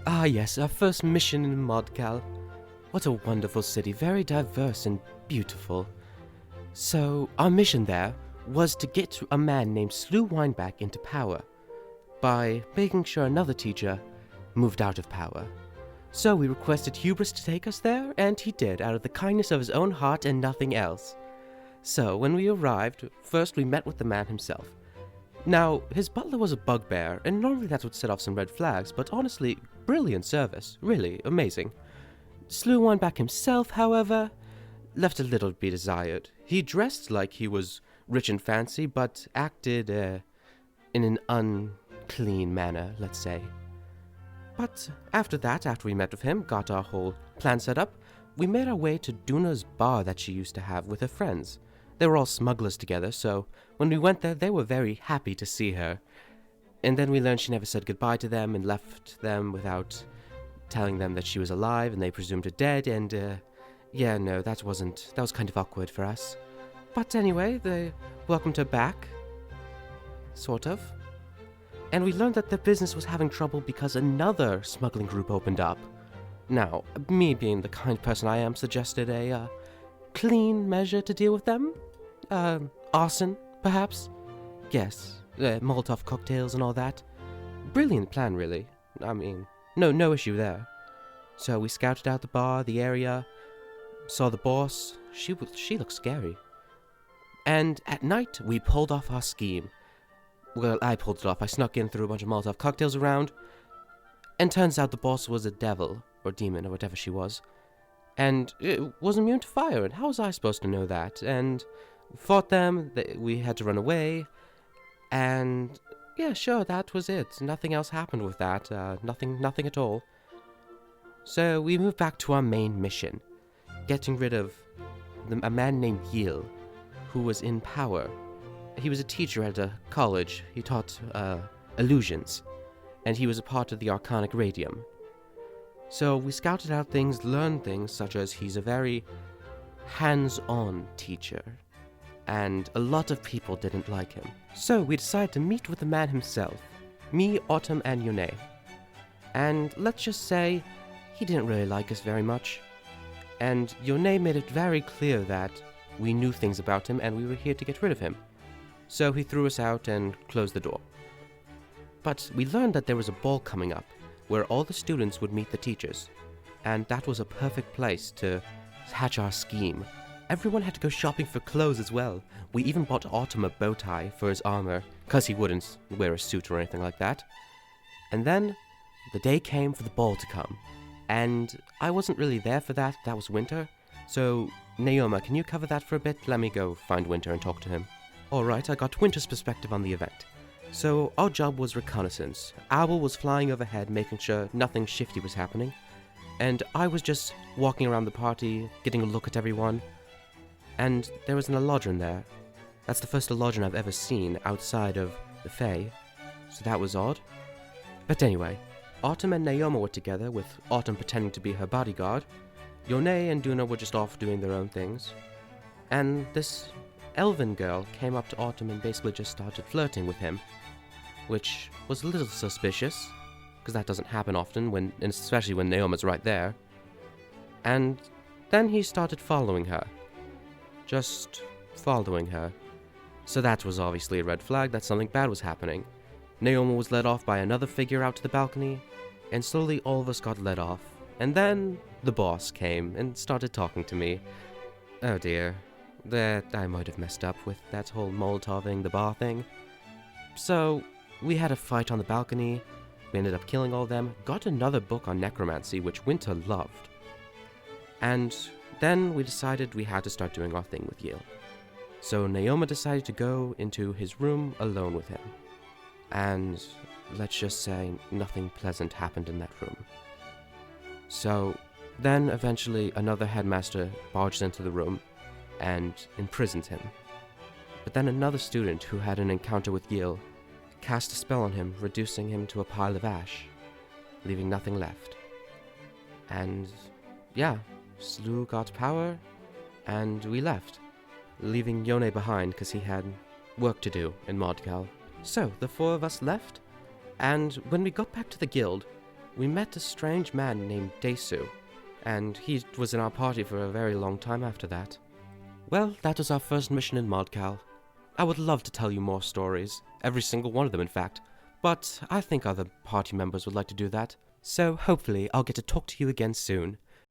Ah yes, our first mission in Modcal. What a wonderful city, very diverse and beautiful. So, our mission there was to get a man named Slew Wineback into power by making sure another teacher moved out of power. So we requested Hubris to take us there, and he did, out of the kindness of his own heart and nothing else. So, when we arrived, first we met with the man himself. Now, his butler was a bugbear, and normally that would set off some red flags, but honestly, brilliant service, really amazing. Slew Wineback himself, however, left a little to be desired. He dressed like he was rich and fancy, but acted in an unclean manner, let's say. But after that, after we met with him, got our whole plan set up, we made our way to Duna's bar that she used to have with her friends. They were all smugglers together, so when we went there, they were very happy to see her. And then we learned she never said goodbye to them and left them without telling them that she was alive, and they presumed her dead, and that was kind of awkward for us. But anyway, they welcomed her back. Sort of. And we learned that their business was having trouble because another smuggling group opened up. Now, me being the kind person I am, suggested a clean measure to deal with them. Arson, perhaps? Yes, Molotov cocktails and all that. Brilliant plan, really. I mean, no issue there. So we scouted out the bar, the area, saw the boss. She looked scary. And at night, we pulled off our scheme. Well, I pulled it off. I snuck in, threw a bunch of Molotov cocktails around, and turns out the boss was a devil, or demon, or whatever she was, and it was immune to fire, and how was I supposed to know that? And we fought them, we had to run away, and yeah, sure, that was it. Nothing else happened with that, nothing at all. So we moved back to our main mission, getting rid of a man named Yiel, who was in power. He was a teacher at a college. He taught illusions, and he was a part of the Arcanic Radium. So we scouted out things, learned things, such as he's a very hands-on teacher, and a lot of people didn't like him. So we decided to meet with the man himself, me, Autumn, and Yone. And let's just say, he didn't really like us very much. And Yone made it very clear that we knew things about him and we were here to get rid of him. So he threw us out and closed the door. But we learned that there was a ball coming up, where all the students would meet the teachers, and that was a perfect place to hatch our scheme. Everyone had to go shopping for clothes as well. We even bought Autumn a bow tie for his armor, cause he wouldn't wear a suit or anything like that. And then, the day came for the ball to come, and I wasn't really there for that. That was Winter. So, Naoma, can you cover that for a bit? Let me go find Winter and talk to him. Alright, I got Winter's perspective on the event. So, our job was reconnaissance. Owl was flying overhead, making sure nothing shifty was happening. And I was just walking around the party, getting a look at everyone. And there was an Eladrin there. That's the first Eladrin I've ever seen outside of the Fae. So that was odd. But anyway, Autumn and Naoma were together, with Autumn pretending to be her bodyguard. Yone and Duna were just off doing their own things. And this elven girl came up to Autumn and basically just started flirting with him, which was a little suspicious, because that doesn't happen often, especially when Naoma's right there. And then he started following her. Just following her. So that was obviously a red flag that something bad was happening. Naoma was led off by another figure out to the balcony, and slowly all of us got led off. And then the boss came and started talking to me. Oh dear. That I might have messed up with that whole Molotoving the bar thing. So, we had a fight on the balcony, we ended up killing all of them, got another book on necromancy, which Winter loved. And then we decided we had to start doing our thing with Yiel. So Naoma decided to go into his room alone with him. And let's just say nothing pleasant happened in that room. So, then eventually another headmaster barged into the room and imprisoned him. But then another student who had an encounter with Yiel cast a spell on him, reducing him to a pile of ash, leaving nothing left. And yeah, Slew got power, and we left, leaving Yone behind because he had work to do in Modcal. So the four of us left, and when we got back to the guild, we met a strange man named Desu, and he was in our party for a very long time after that. Well, that was our first mission in Modcal. I would love to tell you more stories, every single one of them in fact, but I think other party members would like to do that, so hopefully I'll get to talk to you again soon.